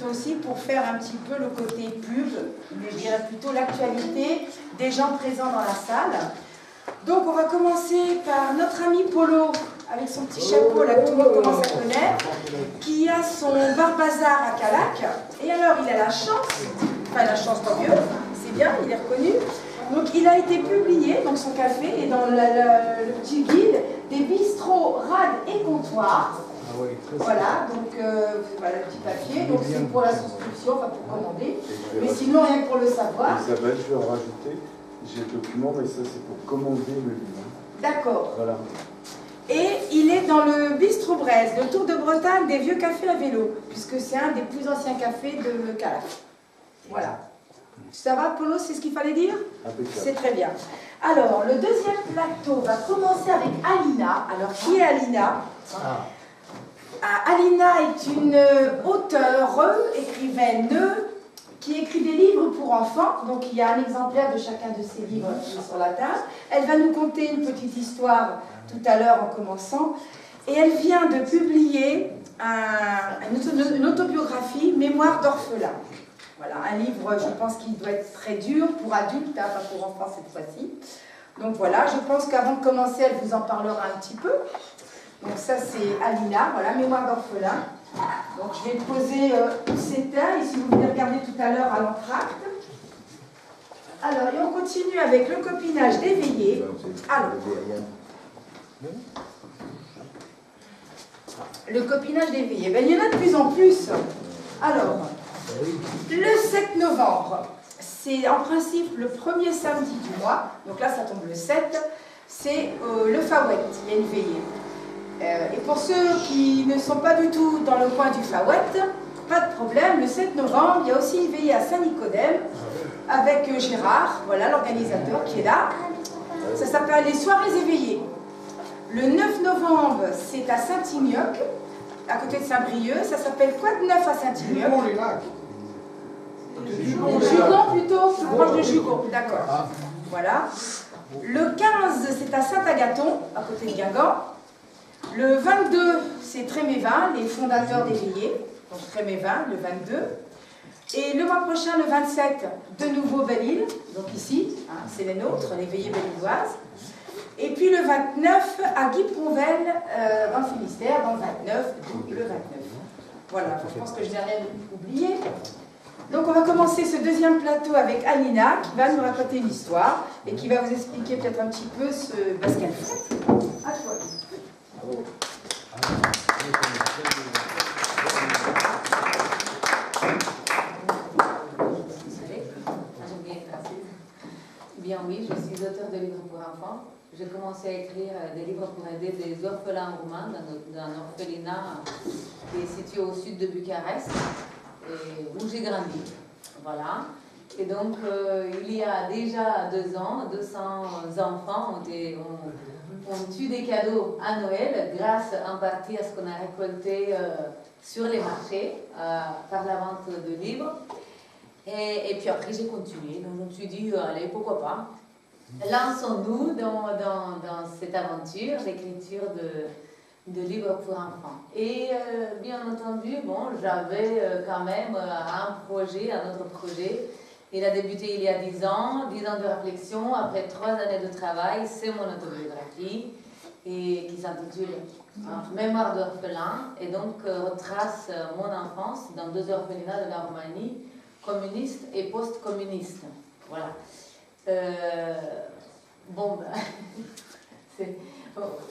aussi pour faire un petit peu le côté pub, mais je dirais plutôt l'actualité des gens présents dans la salle. Donc on va commencer par notre ami Polo, avec son petit chapeau, là, que tout le monde commence à connaître, qui a son bar bazar à Calac. Et alors, il a la chance, enfin la chance tant mieux, c'est bien, il est reconnu. Donc il a été publié, donc son café, et dans le petit guide, des bistrots, rades et comptoirs. Voilà, donc voilà le petit papier, donc c'est pour la souscription, enfin pour commander, mais sinon rien que pour le savoir. Isabelle, je vais en rajouter, j'ai le document, mais ça c'est pour commander le livre. D'accord. Voilà. Et il est dans le Bistrot Braise, le Tour de Bretagne des vieux cafés à vélo, puisque c'est un des plus anciens cafés de Calac. Voilà. Ça va, Polo, c'est ce qu'il fallait dire? C'est très bien. Alors, le deuxième plateau va commencer avec Alina. Alors, qui est Alina? Alina est une auteure, écrivaine, qui écrit des livres pour enfants. Donc, il y a un exemplaire de chacun de ces livres qui est sur la table. Elle va nous conter une petite histoire tout à l'heure en commençant. Et elle vient de publier une autobiographie, Mémoire d'orphelin. Voilà, un livre, je pense qu'il doit être très dur pour adultes, hein, pas pour enfants cette fois-ci. Donc voilà, je pense qu'avant de commencer, elle vous en parlera un petit peu. Donc ça, c'est Alina, voilà, Mémoire d'orphelin. Donc je vais poser ces terres, et si vous voulez regarder tout à l'heure à l'entracte. Alors, et on continue avec le copinage d'éveillé. Alors, le copinage d'éveillé, ben, il y en a de plus en plus. Alors, le 7 novembre, c'est en principe le premier samedi du mois, donc là ça tombe le 7, c'est le Fawet, il y a une veillée. Et pour ceux qui ne sont pas du tout dans le coin du Fawet, pas de problème, le 7 novembre, il y a aussi une veillée à Saint-Nicodème, avec Gérard, voilà l'organisateur qui est là. Ça s'appelle les soirées éveillées. Le 9 novembre, c'est à Saint-Ignoc, à côté de Saint-Brieuc. Ça s'appelle quoi de neuf à Saint-Ignoc? Jugon plutôt, plus proche de Jugon, d'accord. Voilà. Le 15, c'est à Saint-Agathon, à côté de Guingamp. Le 22, c'est Trémévin, les fondateurs des veillées. Donc Trémévin, le 22. Et le mois prochain, le 27, de nouveau Belle-Île, donc ici, hein, c'est les nôtres, les veillées belliloises. Et puis le 29, à Guy-Pronvel, dans le Finistère, dans le 29, donc le 29. Voilà, je pense que je n'ai rien oublié. Donc on va commencer ce deuxième plateau avec Alina, qui va nous raconter une histoire, et qui va vous expliquer peut-être un petit peu ce qu'elle fait. À toi. Bien oui, je suis auteure de livres pour enfants. J'ai commencé à écrire des livres pour aider des orphelins roumains dans un orphelinat qui est situé au sud de Bucarest, et où j'ai grandi. Voilà. Et donc, il y a déjà 2 ans, 200 enfants ont eu des cadeaux à Noël grâce en partie à ce qu'on a récolté sur les marchés par la vente de livres. Et puis après, j'ai continué. Donc, je me suis dit, allez, pourquoi pas. Lançons-nous dans cette aventure d'écriture de livres pour enfants. Et bien entendu, bon, j'avais quand même un autre projet. Il a débuté il y a 10 ans de réflexion. Après 3 années de travail, c'est mon autobiographie et qui s'intitule Mémoire d'orphelin, et donc retrace mon enfance dans 2 orphelinats de la Roumanie, communiste et post-communiste. Voilà.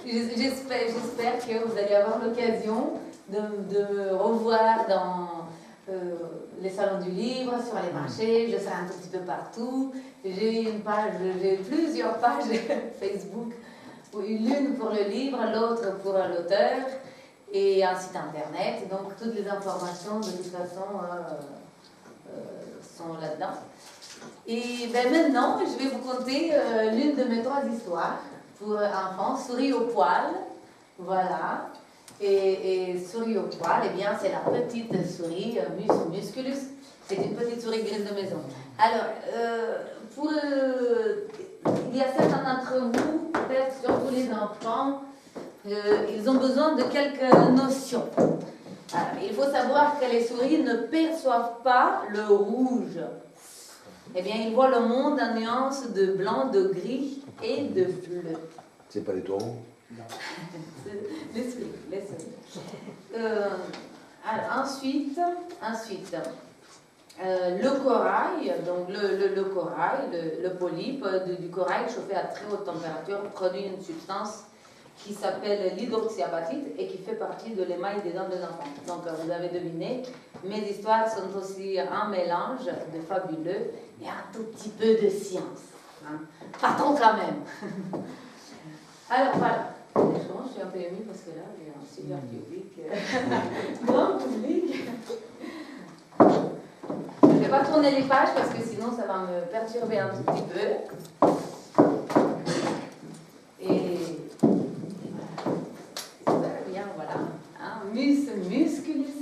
J'espère que vous allez avoir l'occasion de me revoir dans les salons du livre, sur les marchés. Je serai un tout petit peu partout. J'ai plusieurs pages Facebook, l'une pour le livre, l'autre pour l'auteur, et un site internet. Donc toutes les informations de toute façon sont là-dedans. Et ben maintenant, je vais vous conter l'une de mes 3 histoires pour enfants, Souris au poil. Voilà. Et souris au poil, eh bien, c'est la petite souris Musculus. C'est une petite souris grise de maison. Alors, il y a certains d'entre vous, peut-être surtout les enfants, ils ont besoin de quelques notions. Alors, il faut savoir que les souris ne perçoivent pas le rouge. Eh bien, ils voient le monde en nuances de blanc, de gris et de bleu. C'est pas les taureaux? Les souris. Alors, ensuite, le corail, donc le corail, le polype du corail chauffé à très haute température produit une substance qui s'appelle l'hydroxyapatite et qui fait partie de l'émail des dents des enfants. Donc vous avez deviné, mes histoires sont aussi un mélange de fabuleux et un tout petit peu de science. Hein. Partons quand même. Alors voilà. Je suis un peu émue parce que là, j'ai un super public. Grand public. Je ne vais pas tourner les pages parce que sinon ça va me perturber un tout petit peu. Et voilà. Bien, voilà. Hein, musculus.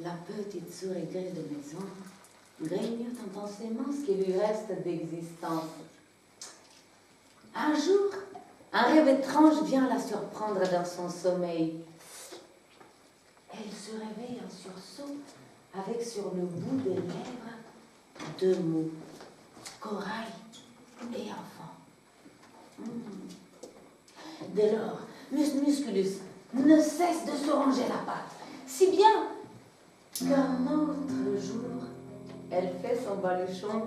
La petite souris grise de maison grignote intensément ce qui lui reste d'existence. Un jour, un rêve étrange vient la surprendre dans son sommeil. Elle se réveille en sursaut avec sur le bout des lèvres 2 mots, corail et enfant. Dès lors, Musculus ne cesse de se ronger la patte, si bien qu'un autre jour, elle fait son baluchon,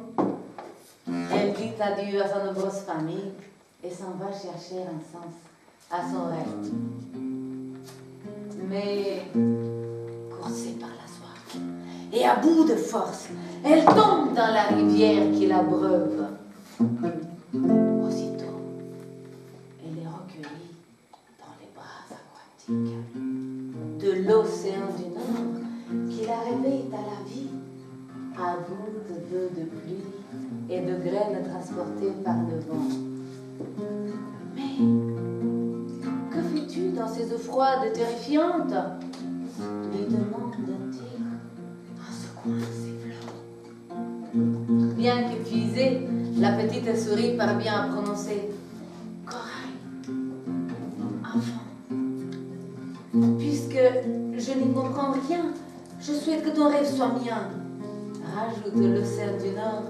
elle dit adieu à sa nombreuse famille et s'en va chercher un sens à son rêve. Mais, coursée par la soif, et à bout de force, elle tombe dans la rivière qui l'abreuve. Aussitôt, elle est recueillie dans les bras aquatiques de l'océan du Nord qui la réveille à la vie, à gouttes d'eau de pluie et de graines transportées par le vent. Mais, que fais-tu dans ces eaux froides et terrifiantes? Lui demande-t-il en secouant ses flancs. Bien qu'épuisée, la petite souris parvient à prononcer « Corail, enfant, puisque je n'y comprends rien, je souhaite que ton rêve soit mien. » Rajoute l'océan du Nord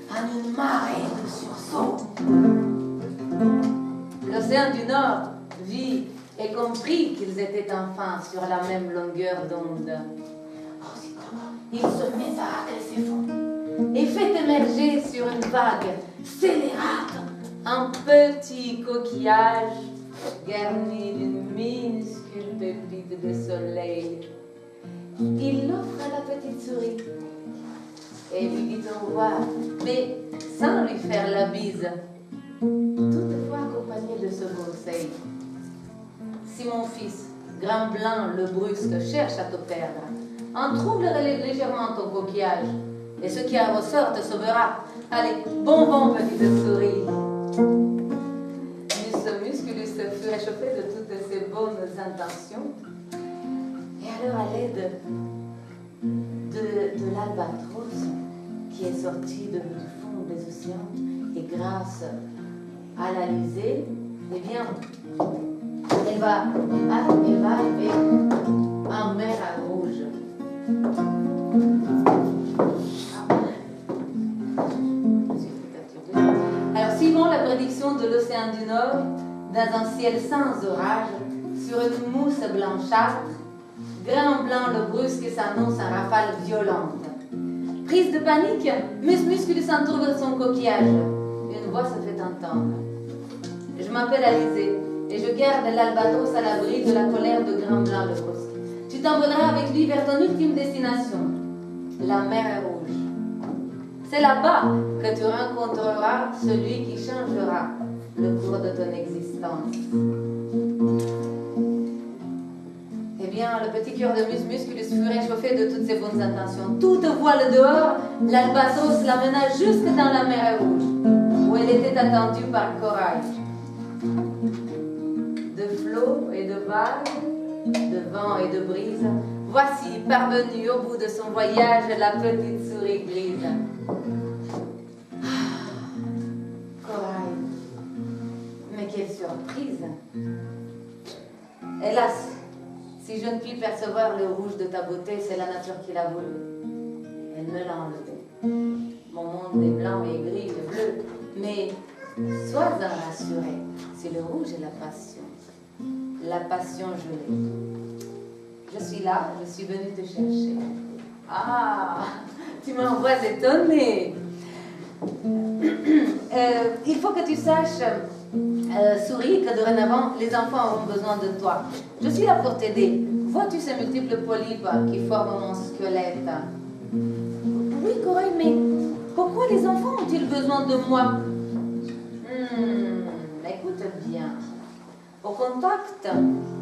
en une marée de sursaut. L'océan du Nord vit et comprit qu'ils étaient enfin sur la même longueur d'onde. Aussitôt, il se met à racler ses fonds et fait émerger sur une vague scélérate un petit coquillage garni d'une minuscule pépite de soleil. Il l'offre à la petite souris et lui dit au revoir, mais sans lui faire la bise, toutefois accompagné de ce conseil. Si mon fils, Grand Blanc le brusque, cherche à te perdre, entr'ouvre légèrement ton coquillage, et ce qui en ressort te sauvera. Allez, bonbon, petite souris. Musculus fut réchauffé de toutes ses bonnes intentions, et alors à l'aide de l'albatros qui est sorti du fond des océans et grâce à l'Alizé, eh bien, elle va arriver en mer Rouge. Alors, suivant la prédiction de l'océan du Nord, dans un ciel sans orage, sur une mousse blanchâtre, Grand Blanc le brusque s'annonce en rafale violente. Prise de panique, Musculus s'entoure de son coquillage. Une voix se fait entendre. Je m'appelle Alizé et je garde l'albatros à l'abri de la colère de Grand Blanc le brusque. Tu t'envoleras avec lui vers ton ultime destination, la mer Rouge. C'est là-bas que tu rencontreras celui qui changera le cours de ton existence. Eh bien, le petit cœur de Musculus fut réchauffé de toutes ses bonnes intentions. Toute voile dehors, l'albatros l'amena jusque dans la mer Rouge, où elle était attendue par Corail. De flots et de vagues, de vent et de brise, voici parvenue au bout de son voyage la petite souris grise. Corail, mais quelle surprise! Hélas, Si je ne puis percevoir le rouge de ta beauté, c'est la nature qui l'a voulu. Elle me l'a enlevé. Mon monde est blanc et gris et bleu, mais sois-en rassuré, c'est le rouge et la passion. La passion, je l'ai. Je suis là, je suis venue te chercher. Ah, tu m'envoies étonnée. Il faut que tu saches, souris, que dorénavant, les enfants auront besoin de toi. Je suis là pour t'aider. Vois-tu ces multiples polypes qui forment mon squelette? Oui, Corail, mais pourquoi les enfants ont-ils besoin de moi? Écoute bien. Au contact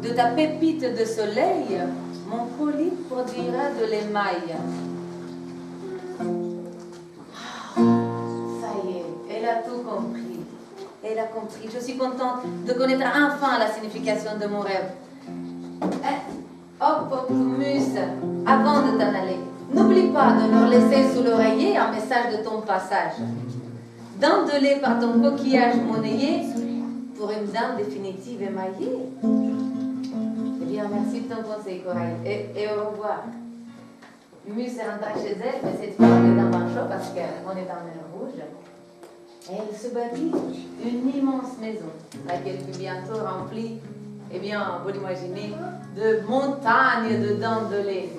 de ta pépite de soleil, mon polype produira de l'émail. Ça y est, elle a tout compris. Elle a compris. Je suis contente de connaître enfin la signification de mon rêve. Hop, Mus, avant de t'en aller, n'oublie pas de leur laisser sous l'oreiller un message de ton passage. Dentelé par ton coquillage monnayé pour une dame définitive émaillée. Eh bien, merci de ton conseil, Corail. Et au revoir. Mus est rentrée chez elle, mais cette fois, on est dans un chaud parce qu'on est en mer Rouge. Et elle se bâtit une immense maison, laquelle fut bientôt remplie, eh bien, vous l'imaginez, de montagnes de dentelés.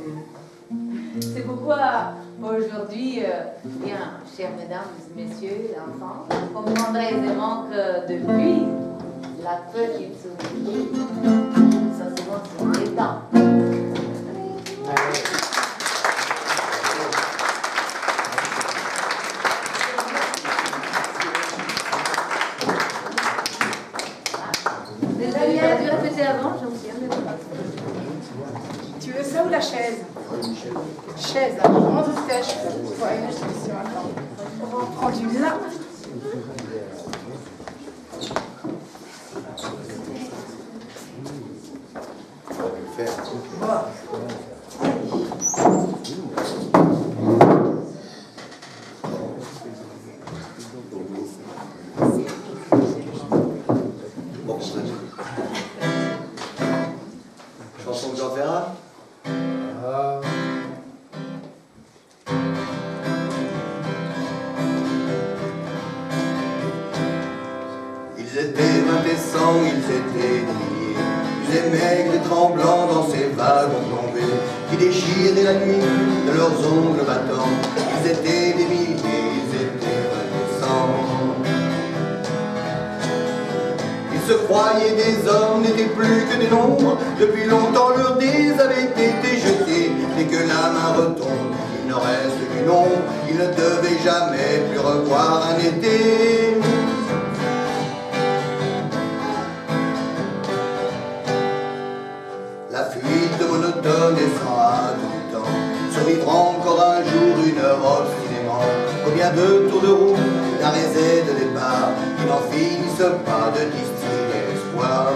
C'est pourquoi aujourd'hui, bien, chères mesdames, messieurs, enfants, vous comprendrez aisément que depuis, la petite souris, ça se voit sur les dents. Désolée, elle a dû répéter avant, j'en suis un peu. Tu veux ça ou la chaise? Chaise, on se tâche. Ouais, je suis sur un temps. On va en prendre une là. Chanson de Jean Ferrat. Ils étaient 20 et 100, ils étaient des milliers, plus des maigres et tremblants dans ces wagons plombés qui déchiraient la nuit de leurs ongles battants. Ils étaient des milliers, ils étaient 20 et 100. Ils se croyaient des hommes, n'étaient plus que des nombres. Depuis longtemps leurs dés avaient été jetés. Dès que la main retombe, il ne reste qu'une ombre. Ils ne devaient jamais plus revoir un été. La fuite monotone et sans hâte du temps, survivra encore un jour une heure obstinément. Combien de tours de roue, d'arrêts et de départ, qui n'en finissent pas de distiller l'espoir.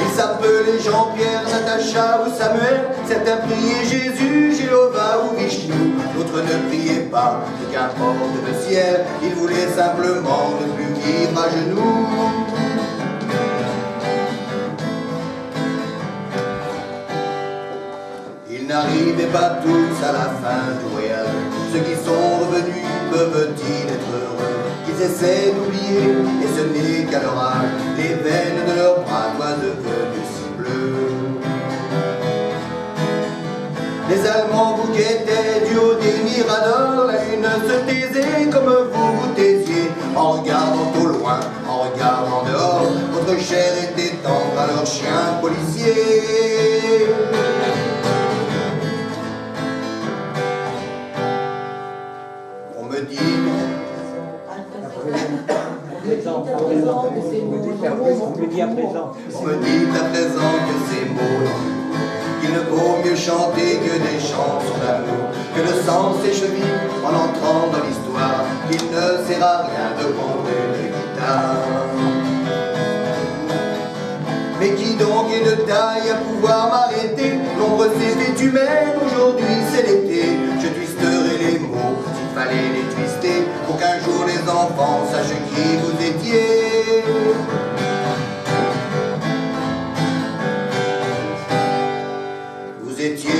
Ils s'appelaient Jean-Pierre, Natacha ou Samuel. Certains priaient Jésus, Jéhovah ou Vishnu. D'autres ne priaient pas, ce qu'importe le ciel. Ils voulaient simplement ne plus vivre à genoux. Ils n'arrivaient pas tous à la fin du voyage. Ceux qui sont revenus peuvent-ils être heureux? Ils essaient d'oublier, et ce n'est qu'à leur âge, les veines de leurs bras doivent devenir si bleues. Les Allemands bouquetaient du haut des miradors. La lune se taisait comme vous vous taisiez, en regardant au loin, en regardant dehors. Votre chair était tendre à leurs chiens policiers. On me dit à présent que ces mots, qu'il ne vaut mieux chanter que des chansons d'amour, que le sang s'écheville en entrant dans l'histoire, qu'il ne sert à rien de compter les guitares. Mais qui donc est de taille à pouvoir m'arrêter? L'ombre s'est fait humaine, aujourd'hui c'est l'été. Je twisterai les mots, s'il fallait les twister, pour qu'un jour les enfants sachent qui vous étiez.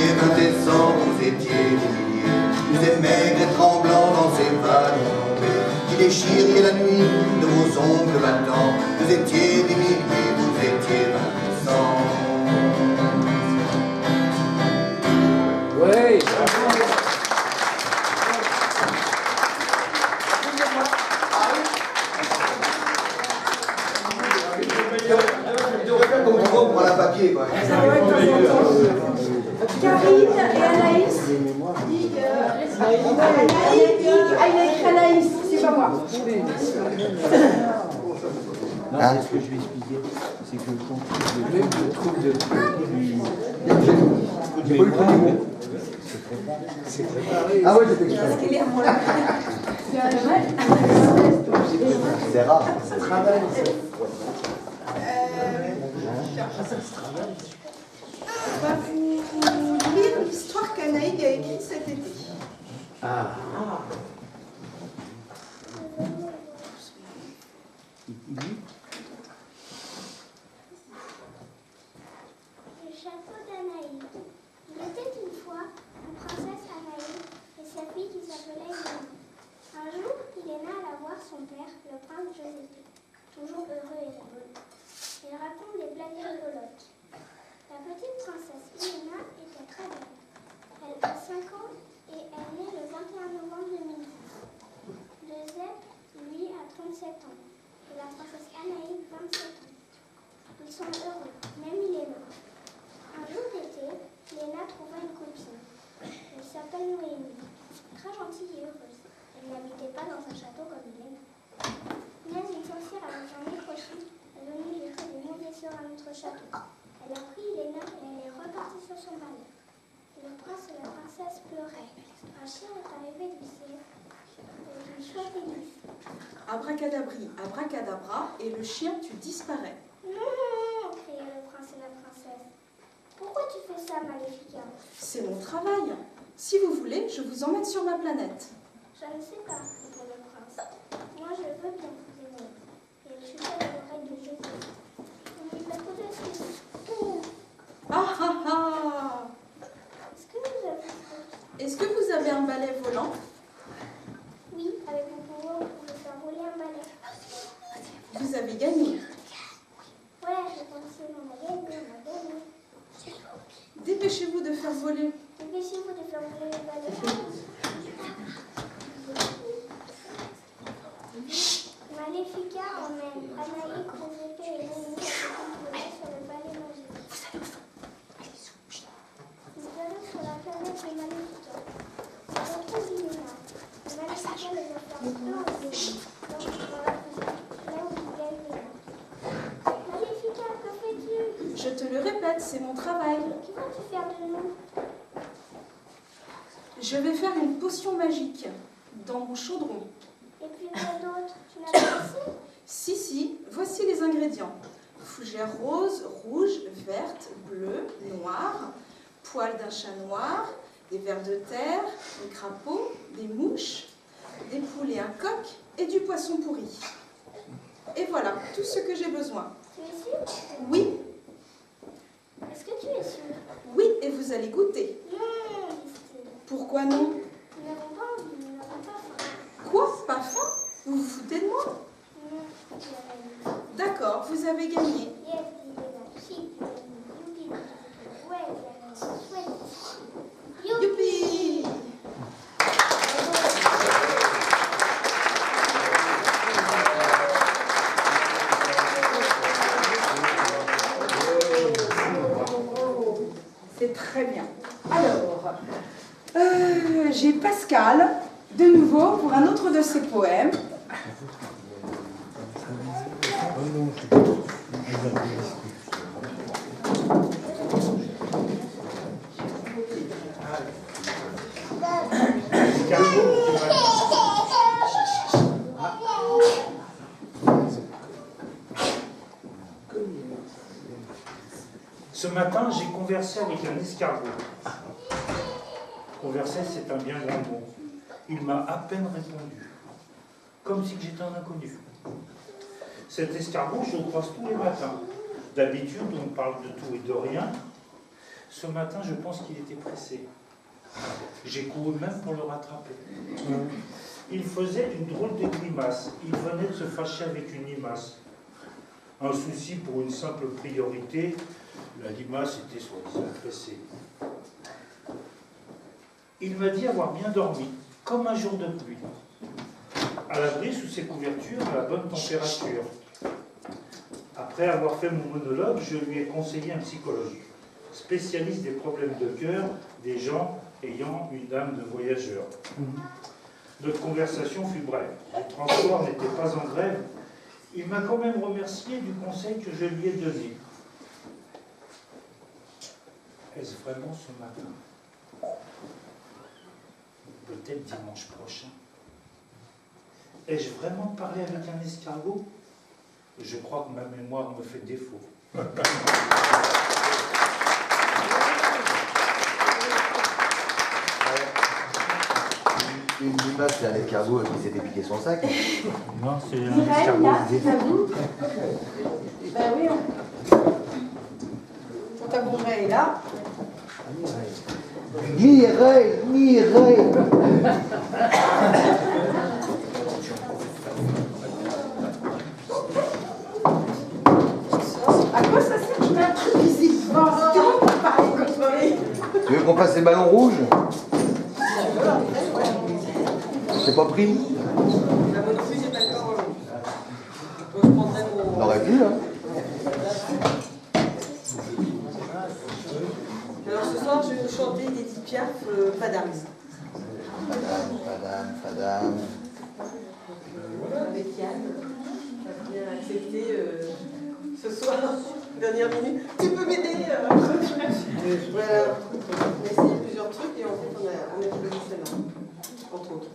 étiez 20 et 100, vous étiez des milliers. Vous êtes maigres et tremblants dans ces wagons tombés qui déchiriez la nuit de vos ongles battants. Vous étiez des milliers, vous étiez 20 et 100. Ouais. On prend la papier, quoi. Karine et Anaïs. Anaïs, c'est pas moi. Non, c'est ce que je lui expliquais, c'est que quand je trouve de c'est préparé. Ah ouais, j'étais exprès. C'est rare. Ça travaille. On va vous lire l'histoire qu'Anaïg a écrite cet été. Le château d'Anaïg. Il était une fois une princesse Anaïg et sa fille qui s'appelait Helena. Un jour, Helena alla voir son père, le prince Giuseppe, toujours heureux et rigolo. Il raconte des blagues rigolotes. La petite princesse Helena était très belle. Elle a 5 ans et elle naît le 21 novembre 2010. Giuseppe, lui, a 37 ans et la princesse Anaïg 27 ans. Ils sont heureux, même Helena. Un jour d'été, Helena trouva une copine. Elle s'appelle Noémie, très gentille et heureuse. Elle n'habitait pas dans un château comme Helena. Mais une sorcière avec un nez crochu est venue jeter des mauvais sorts à notre château. Elle a pris Helena et elle est repartie sur son balai. Le prince et la princesse pleuraient. Un chien est arrivé du ciel avec une chouette hélice. Abracadabri, abracadabra, et le chien, tu disparais. Non, criait le prince et la princesse. Pourquoi tu fais ça, Maléfica? C'est mon travail. Si vous voulez, je vous emmène sur ma planète. Je ne sais pas, dit le prince. Moi, je veux bien vous aimer. Et elle chuta dans l'oreille de Jésus. On lui a posé ce Ah ah ah! Est-ce que vous avez un balai volant? Oui, avec mon pouvoir, on peut faire voler un balai. Vous avez gagné. Ouais, j'ai pensé, on a gagné, on a gagné. Dépêchez-vous de faire voler. Dépêchez-vous de faire voler le balai. Maléfica emmène Anaïg, Giuseppe et Noémie sur le balai magique. Nous allons sur la planète de Maléfica. On retrouve Helena. Maléfica les a fait peur au début. Donc on va là où il y a Helena. Maléfica, que fais-tu? Je te le répète, c'est mon travail. Que vas-tu faire de nous? Je vais faire une potion magique dans mon chaudron. Et puis quoi d'autre? Tu n'as pas assez? Si, voici les ingrédients. Fougère rose, rouge, verte, bleue, noire, poil d'un chat noir, des vers de terre, des crapauds, des mouches, des poules et un coq et du poisson pourri. Et voilà, tout ce que j'ai besoin. Tu es sûr? Oui, Est-ce que tu es sûr? oui, et vous allez goûter. Non, dit-il. Pourquoi non? Nous n'avons pas envie, nous n'avons pas faim. Quoi? Pas faim? Vous vous foutez de moi? Non, dit Anaïs. D'accord, vous avez gagné. Yes, dit Helena. Si, dit Anaïs. Youpi, dit Anaïs. Ouais, dit Anaïs. Chouette. Youpi! C'est très bien. Alors, j'ai Pascal, de nouveau, pour un autre de ses poèmes. Ce matin, j'ai conversé avec un escargot. Converser, c'est un bien grand mot. Il m'a à peine répondu, comme si j'étais un inconnu. Cet escargot, je le croise tous les matins. D'habitude, on parle de tout et de rien. Ce matin, je pense qu'il était pressé. J'ai couru même pour le rattraper. Il faisait une drôle de grimace. Il venait de se fâcher avec une limace. Un souci pour une simple priorité, la limace était soi-disant pressée. Il m'a dit avoir bien dormi, comme un jour de pluie, à l'abri sous ses couvertures, à la bonne température. Après avoir fait mon monologue, je lui ai conseillé un psychologue, spécialiste des problèmes de cœur des gens ayant une âme de voyageur. Notre conversation fut brève. Le transport n'était pas en grève. Il m'a quand même remercié du conseil que je lui ai donné. Est-ce vraiment ce matin? Peut-être dimanche prochain. Ai-je vraiment parlé avec un escargot? Je crois que ma mémoire me fait défaut. Une limace, c'est un escargot qui s'était piqué son sac. Non, c'est un Mireille, escargot. là, c'est à vous? Ben oui, ton tabouret est là. Mireille, Mireille. À quoi ça sert? Je mets un truc ici. Bon, c'est bon pour parler comme ça. Tu veux qu'on fasse les ballons rouges? C'est pas pris? On aurait pu, hein? Alors ce soir, je vais vous chanter d'Edith Piaf, Fadam. Fadam. Avec Yann, qui a bien accepté ce soir, dernière minute. Tu peux m'aider Voilà. On a essayé plusieurs trucs et en fait, on a choisi celle-là, entre autres.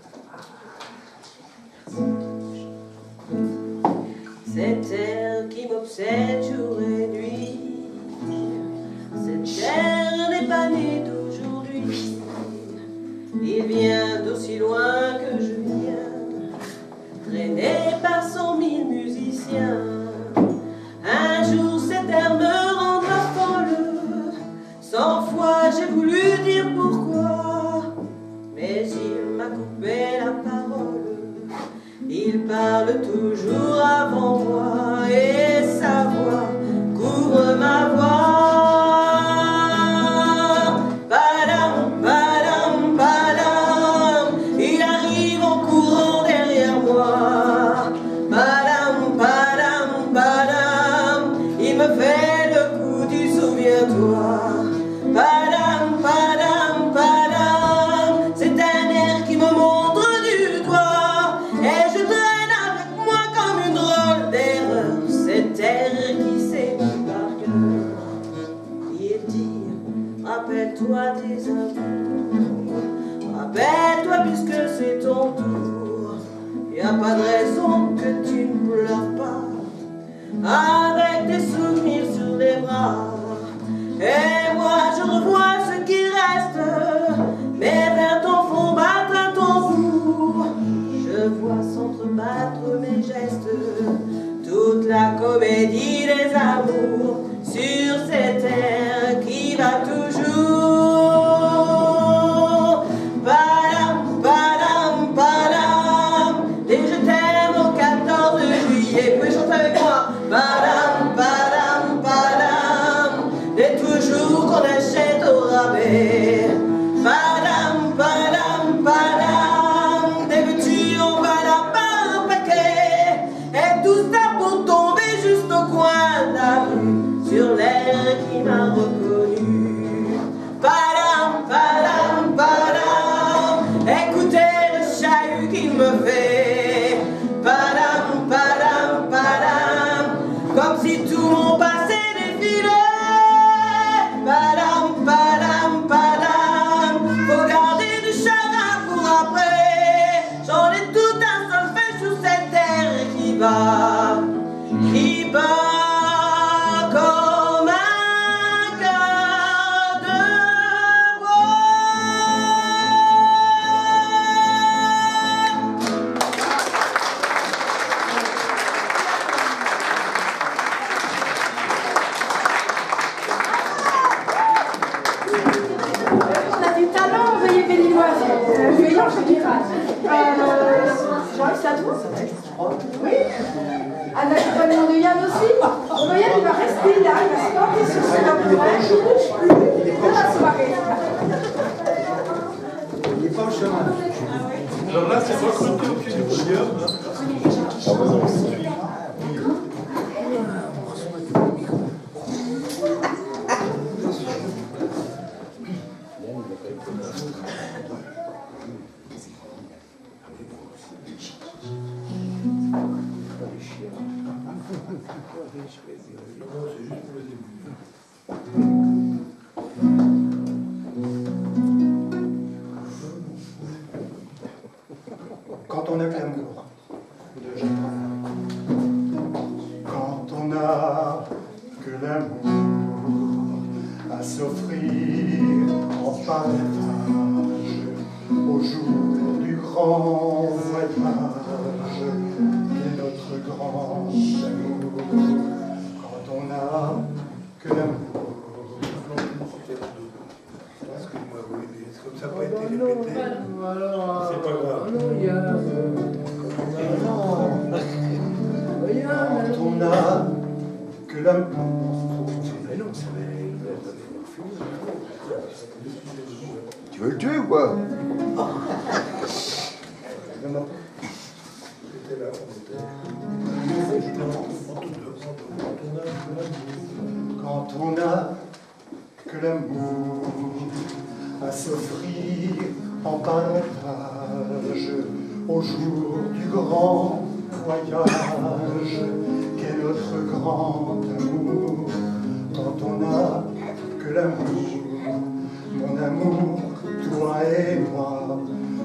Cette terre qui m'obsède jour et nuit, cette terre n'est pas née d'aujourd'hui. Il vient d'aussi loin que je viens, traîné par 100 000 musiciens. Un jour cette terre me rendra folle, 100 fois j'ai voulu dire pourquoi, mais il m'a coupé la parole. Il parle toujours avant moi et sa voix couvre ma voix. Padam, padam, padam, il arrive en courant derrière moi. Padam, padam, padam, il me fait le coup du souviens-toi. Padam, padam, padam, c'est un air qui me montre du doigt et je traîne avec moi comme une drôle d'erreur cet air qui s'est mis par cœur. Il dit, rappelle-toi tes amours, rappelle-toi puisque c'est ton tour, y a pas de raison que tu ne pleures pas avec des souvenirs sur les bras. Et moi je revois ce qui reste, mes vers t'en font battre à ton tambour. Je vois s'entrebattre mes gestes, toute la comédie des amours sur cette terre qui va toujours. Padam, padam, padam, et je t'aime au 14 juillet. Vous pouvez chanter avec moi. Padam, padam, padam, et toujours qu'on achète au rabais. Padam, padam, padam, dès que tu en vas là-bas un paquet, et tout ça pour tomber juste au coin de la rue. du talent, veuillez béninoise, veuillez en général. Jean-Yves, c'est à toi? Oui. Un accompagnement de Yann aussi. Bon, Yann, il va rester là, il va se planter sur ce tabouret, il ne bouge plus de la soirée. Il n'est pas au chemin. Alors là, c'est recruté au pied du podium. Quand on a que l'amour de Jean Paul, quand on a que l'amour à s'offrir en partage au jour du grand voyage et notre grand amour, quand on a que l'amour. Excuse-moi, oui, mais comme ça n'a pas été répété, c'est pas grave. Quand on a que l'amour. Tu veux le tuer ou quoi? Non, non. J'étais là, Quand on a que l'amour à s'offrir en partage au jour du grand voyage qu'est notre grand amour. Quand on a que l'amour, mon amour, toi et moi,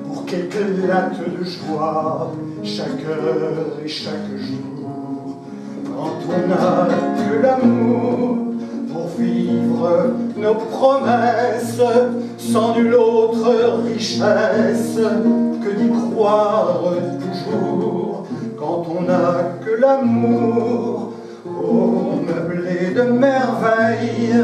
pour qu'éclate de joie chaque heure et chaque jour. Quand on a que l'amour pour vivre nos promesses, sans nulle autre richesse que d'y croire toujours. Quand on n'a que l'amour pour meubler de merveilles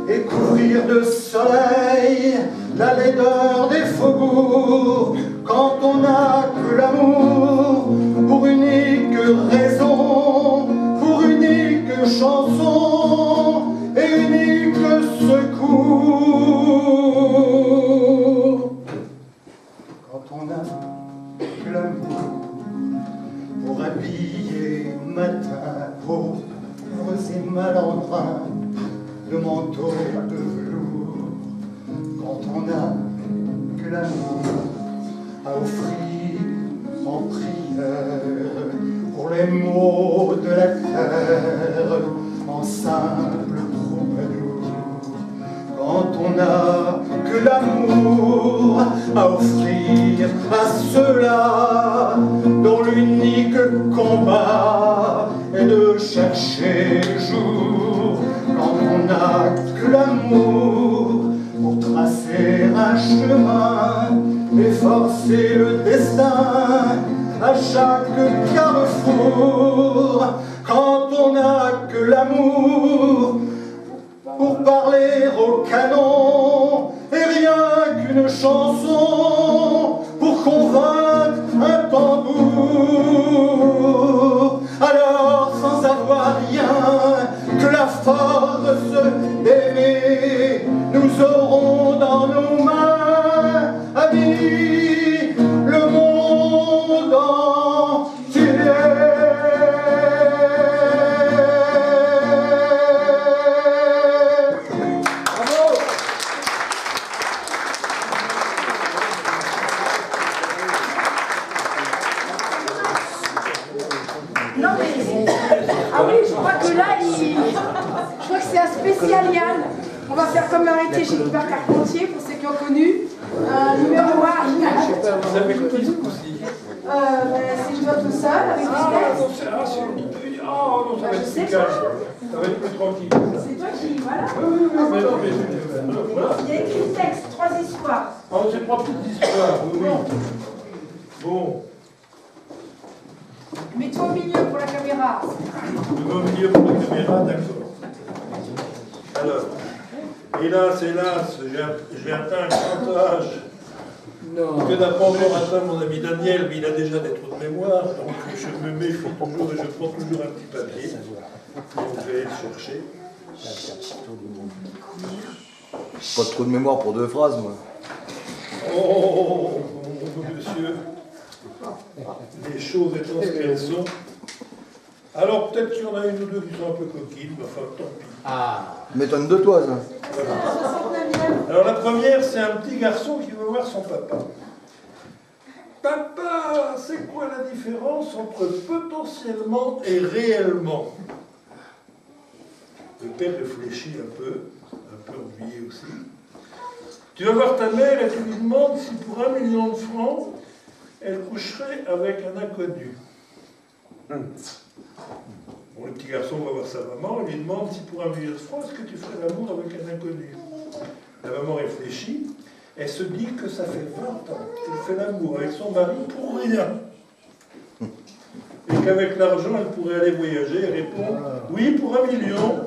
et couvrir de soleil la laideur des faubourgs. Quand on n'a que l'amour pour unique raison, pour unique chanson et unique secours. Quand on n'a que l'amour pour habiller matin pauvres et malandrins de manteaux de velours. Quand on n'a que l'amour à offrir en prière pour les maux de la terre en simple troubadour. Quand on n'a que l'amour à offrir à ceux-là dont l'unique combat est de chercher le jour. Quand on n'a que l'amour pour tracer un chemin et forcer le destin à chaque carrefour. Quand on n'a que l'amour pour parler au canon et rien qu'une chanson pour convaincre un tambour. Alors sans avoir rien que la force d'aimer, nous aurons dans nos mains amis le monde entier. Non mais... Ah oui, je crois que là, je crois que c'est un spécial Yann. On va faire comme l'arrêté chez Hubert Carpentier, pour ceux qui ont connu. Numéro 1. Vous avez connu aussi. Si je dois tout seul, avec des textes. Oh non, ça va être plus calme. Ça va être plus tranquille. C'est toi qui... Voilà. Oui, mais non, mais voilà. Il y a écrit le texte, 3 histoires. Oh, c'est 3 petites histoires, oui, oui. Bon. Mets-toi au milieu pour la caméra. Je me mets au milieu pour la caméra, d'accord. Alors, Hélas, j'ai atteint un grand âge. Que n'a pas encore atteint mon ami Daniel, mais il a déjà des trous de mémoire, donc je me méfie toujours et je prends toujours un petit papier. Donc je vais aller le chercher. Pas de trou de mémoire pour 2 phrases, moi. Oh, monsieur, les choses étant ce qu'elles sont. Alors peut-être qu'il y en a une ou deux qui sont un peu coquines, mais enfin tant pis. M'étonne de toi, ça. Voilà. Alors la première, c'est un petit garçon qui veut voir son papa. Papa, c'est quoi la différence entre potentiellement et réellement? Le père réfléchit un peu ennuyé aussi. Tu vas voir ta mère et tu lui demandes si pour 1 million de francs, elle coucherait avec un inconnu. Bon, le petit garçon va voir sa maman et lui demande si pour 1 million de francs, est-ce que tu ferais l'amour avec un inconnu? La maman réfléchit, elle se dit que ça fait 20 ans qu'elle fait l'amour avec son mari pour rien. Et qu'avec l'argent, elle pourrait aller voyager. Elle répond, oui, pour 1 million,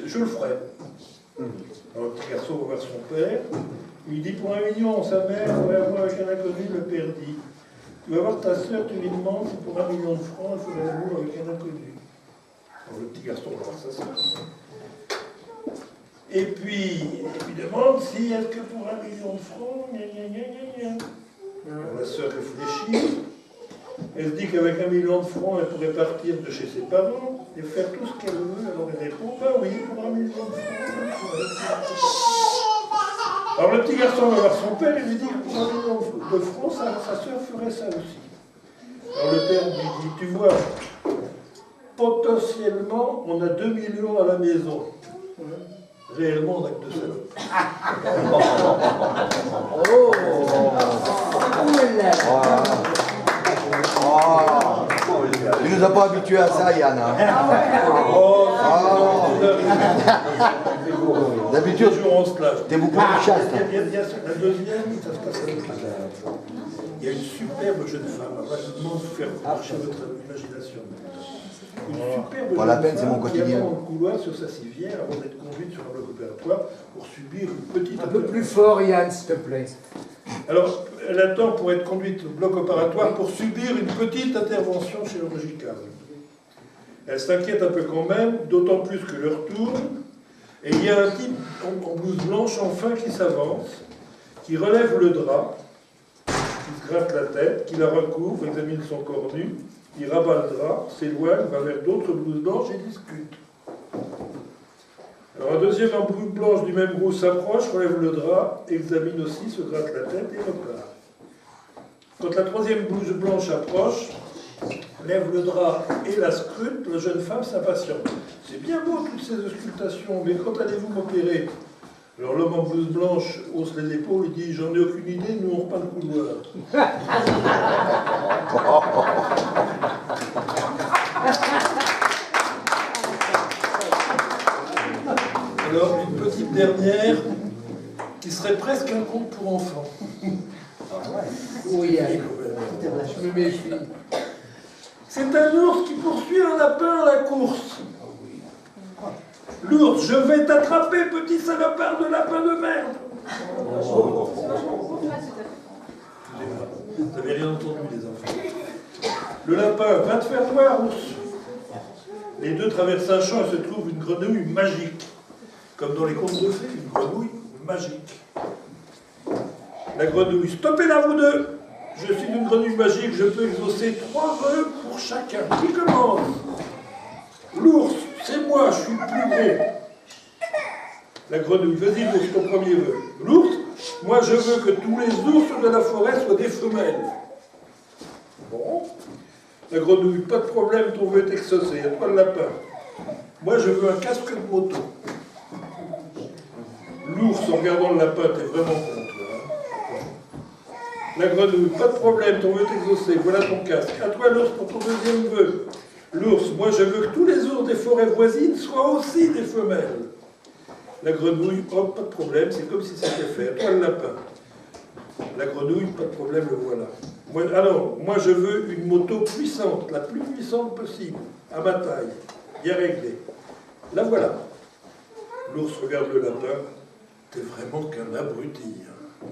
je le ferai. Alors le petit garçon va voir son père, il dit pour 1 million, sa mère va avoir avec un inconnu, le père dit, tu vas voir ta soeur, tu lui demandes si pour 1 million de francs, elle ferait l'amour avec un inconnu. Alors le petit garçon va voir sa soeur. Et puis, il lui demande si est-ce que pour 1 million de francs, gna gna gna gna gna. Alors la soeur réfléchit. Elle se dit qu'avec 1 million de francs, elle pourrait partir de chez ses parents et faire tout ce qu'elle veut. Alors elle répond, ben oui, pour 1 million de francs. Alors le petit garçon va voir son père et lui dit que pour 1 million de francs, sa soeur ferait ça aussi. Alors le père lui dit, tu vois, potentiellement, on a 2 millions à la maison. Réellement, on n'a que 2 salopes. Tu nous as pas habitués à ça, Yann. Hein. D'habitude, t'es beaucoup plus chaste. La deuxième, ça se passe comme ça. Il y a une superbe jeune femme. Alors, je vous demande de faire marcher votre imagination. Une superbe Pas la jeune peine, c'est mon femme qui quotidien. attend dans le couloir sur sa civière avant d'être conduite sur un bloc opératoire pour subir une petite... Un peu plus fort, Yann, s'il te plaît. Alors, elle attend pour être conduite au bloc opératoire pour subir une petite intervention chirurgicale. Elle s'inquiète un peu quand même, d'autant plus que l'heure tourne, et il y a un type en blouse blanche enfin qui s'avance, qui relève le drap, qui se gratte la tête, qui la recouvre, examine son corps nu, il rabat le drap, s'éloigne, va vers d'autres blouses blanches et discute. Alors un deuxième en blouse blanche du même goût s'approche, relève le drap, examine aussi, se gratte la tête et repart. Quand la troisième blouse blanche approche, lève le drap et la scrute, la jeune femme s'impatiente. C'est bien beau toutes ces auscultations, mais quand allez-vous m'opérer? Alors l'homme en blouse blanche hausse les épaules et dit, j'en ai aucune idée, nous on repart le couloir. Alors, une petite dernière qui serait presque un conte pour enfants. Oui, je me méfie. C'est un ours qui poursuit un lapin à la course. L'ours, je vais t'attraper, petit salopard de lapin de merde. Vous n'avez rien entendu, les enfants. Le lapin, va te faire voir, ours. Les deux traversent un champ et se trouvent une grenouille magique. Comme dans les contes de fées, une grenouille magique. La grenouille, stoppez-la vous deux. Je suis une grenouille magique, je peux exaucer 3 vœux pour chacun. Qui commence? L'ours, c'est moi, je suis le plus gros. La grenouille, vas-y l'ours, ton premier vœu. L'ours, moi je veux que tous les ours de la forêt soient des femelles. Bon. La grenouille, pas de problème, ton vœu est exaucé, à toi le lapin. Moi je veux un casque de moto. L'ours, en regardant le lapin, t'es vraiment con, toi. La grenouille, pas de problème, ton vœu est exaucé, voilà ton casque. À toi l'ours pour ton deuxième vœu. L'ours, moi je veux que tous les ours des forêts voisines soient aussi des femelles. La grenouille, hop, pas de problème, c'est comme si c'était fait. À toi le lapin. La grenouille, pas de problème, le voilà. Moi je veux une moto puissante, la plus puissante possible, à ma taille, bien réglée. La voilà. L'ours regarde le lapin. T'es vraiment qu'un abruti. Hein.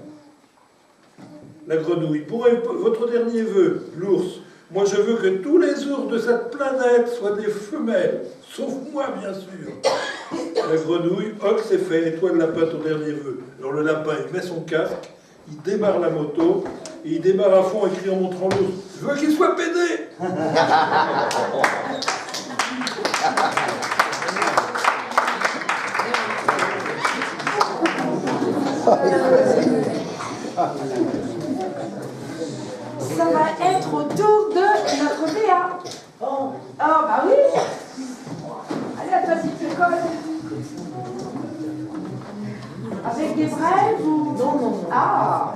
La grenouille. Pour votre dernier vœu, l'ours. Moi, je veux que tous les ours de cette planète soient des femelles. Sauf moi, bien sûr. La grenouille, ok, c'est fait. Et toi, le lapin, ton dernier vœu. Alors le lapin, il met son casque, il démarre la moto, et il démarre à fond et crie en montrant l'ours. Je veux qu'il soit pédé. Ça va être au tour de notre Béa. Oh, bah oui. Allez, à toi, si tu colles. Avec des brèves ou... Non, non, non. Ah.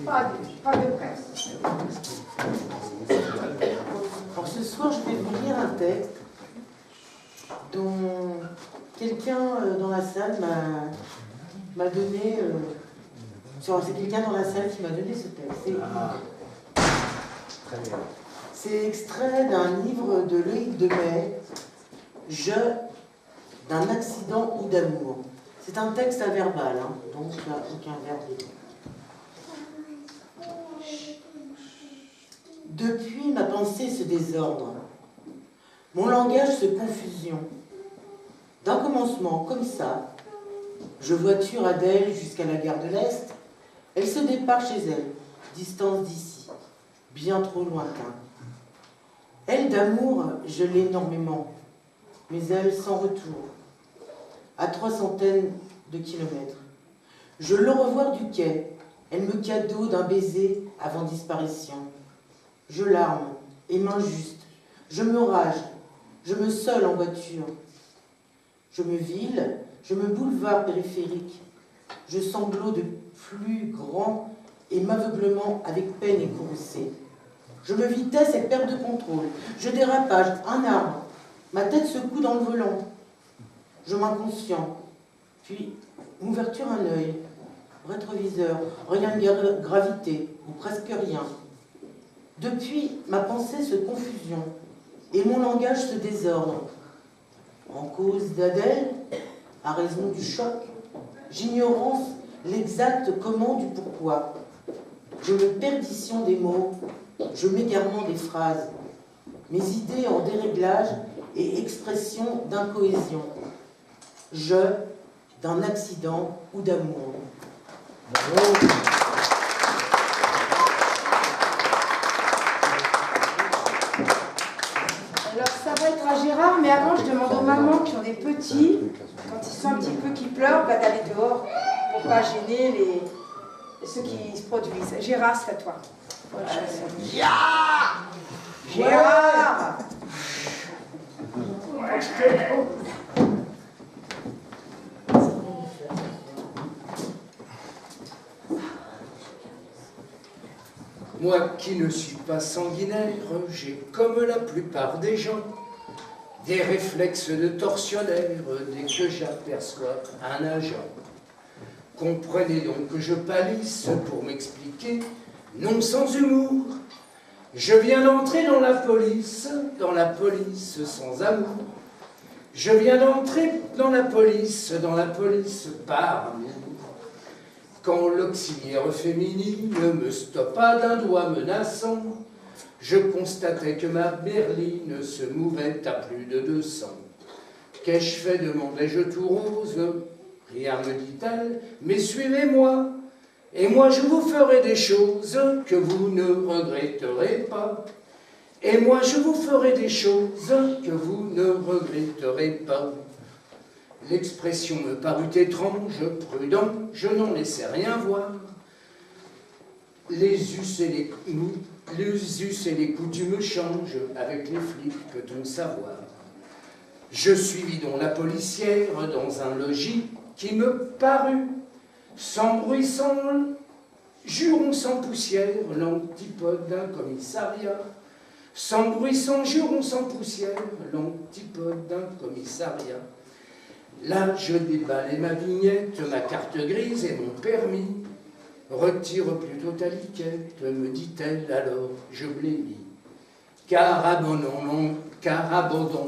Pas de presse. Alors ce soir, je vais vous lire un texte dont quelqu'un dans la salle m'a donné... c'est quelqu'un dans la salle qui m'a donné ce texte. C'est extrait d'un livre de Loïc Demey, d'un accident ou d'amour. C'est un texte à verbal, hein, donc il n'y a aucun verbe dedans. Depuis, ma pensée se désordre. Mon langage se confusion. D'un commencement comme ça, je voiture Adèle jusqu'à la gare de l'Est. Elle se départ chez elle, distance d'ici, bien trop lointain. Elle d'amour, je l'ai énormément, mais elle sans retour, à 300 de kilomètres. Je le revois du quai, elle me cadeau d'un baiser avant disparition. Je larme, et main juste, je me rage, je me seule en voiture. Je me ville, je me boulevard périphérique, je sanglot de flux grand et m'aveuglement avec peine et courroucée. Je me vitesse et perte de contrôle, je dérapage, un arbre, ma tête secoue dans le volant. Je m'inconscient, puis ouverture un œil, rétroviseur, rien de gravité, ou presque rien. Depuis, ma pensée se confusion, et mon langage se désordre. En cause d'Adèle, à raison du choc, j'ignorance l'exact comment du pourquoi. Je me perdition des mots, je m'égarement des phrases, mes idées en déréglage et expression d'incohésion. Je, d'un accident ou d'amour. Bravo. Alors ça va être à Gérard, mais avant je demande aux mamans qui ont des petits, quand ils sont un petit peu qui pleurent, bah, d'aller dehors pour pas gêner ceux qui se produisent. Gérard, c'est à toi. Gérard. Moi qui ne suis pas sanguinaire, j'ai comme la plupart des gens des réflexes de tortionnaire dès que j'aperçois un agent. Comprenez donc que je pâlisse pour m'expliquer, non sans humour. Je viens d'entrer dans la police sans amour. Je viens d'entrer dans la police par amour. Quand l'auxiliaire féminine me stoppa d'un doigt menaçant, je constatais que ma berline se mouvait à plus de 200. Qu'ai-je fait, demandai-je tout rose. Rien me dit-elle, mais suivez-moi, et moi je vous ferai des choses que vous ne regretterez pas. Et moi je vous ferai des choses que vous ne regretterez pas. L'expression me parut étrange, prudent, je n'en laissais rien voir. Les us et les coutumes changent, avec les flics peut-on savoir. Je suivis donc la policière dans un logis qui me parut, sans bruit, sans juron, sans poussière, l'antipode d'un commissariat. Sans bruit, sans juron, sans poussière, l'antipode d'un commissariat. Là, je déballai ma vignette, ma carte grise et mon permis. Retire plutôt ta liquette, me dit-elle, alors je blêmis. Car abandonnons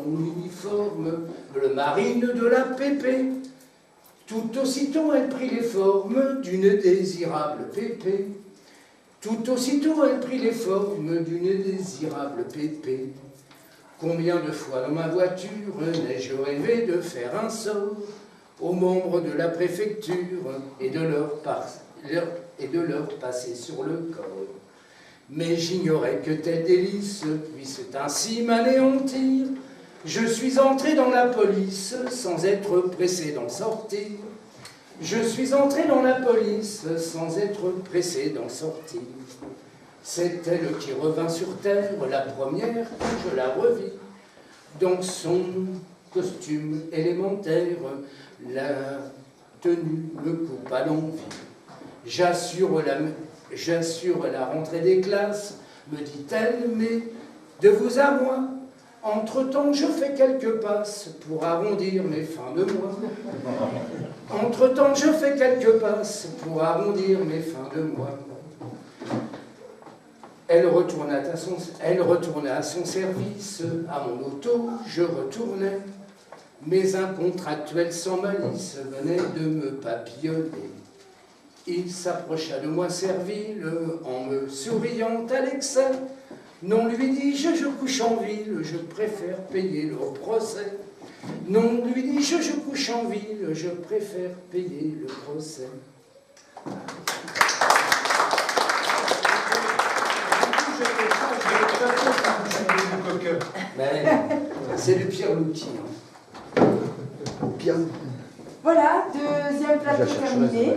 l'uniforme, bleu marine de la pépé. Tout aussitôt elle prit les formes d'une désirable pépé. Tout aussitôt elle prit les formes d'une désirable pépé. Combien de fois dans ma voiture n'ai-je rêvé de faire un sort aux membres de la préfecture et de leur passer sur le corps. Mais j'ignorais que tel délice puisse ainsi m'anéantir. Je suis entré dans la police sans être pressé d'en sortir. Je suis entré dans la police sans être pressé d'en sortir. C'est elle qui revint sur terre, la première que je la revis. Dans son costume élémentaire, la tenue me coupe à l'envie. J'assure la rentrée des classes, me dit-elle, mais de vous à moi, entre-temps je fais quelques passes pour arrondir mes fins de mois. Entre-temps je fais quelques passes pour arrondir mes fins de mois. Elle retournait à son service, à mon auto, je retournais. Mais un contractuel sans malice venait de me papillonner. Il s'approcha de moi servile, en me souriant à l'excès. Non, lui dis-je, je couche en ville, je préfère payer le procès. Non, lui dis-je, je couche en ville, je préfère payer le procès. Mais c'est le Pierre Louti. Voilà, deuxième plateau terminé.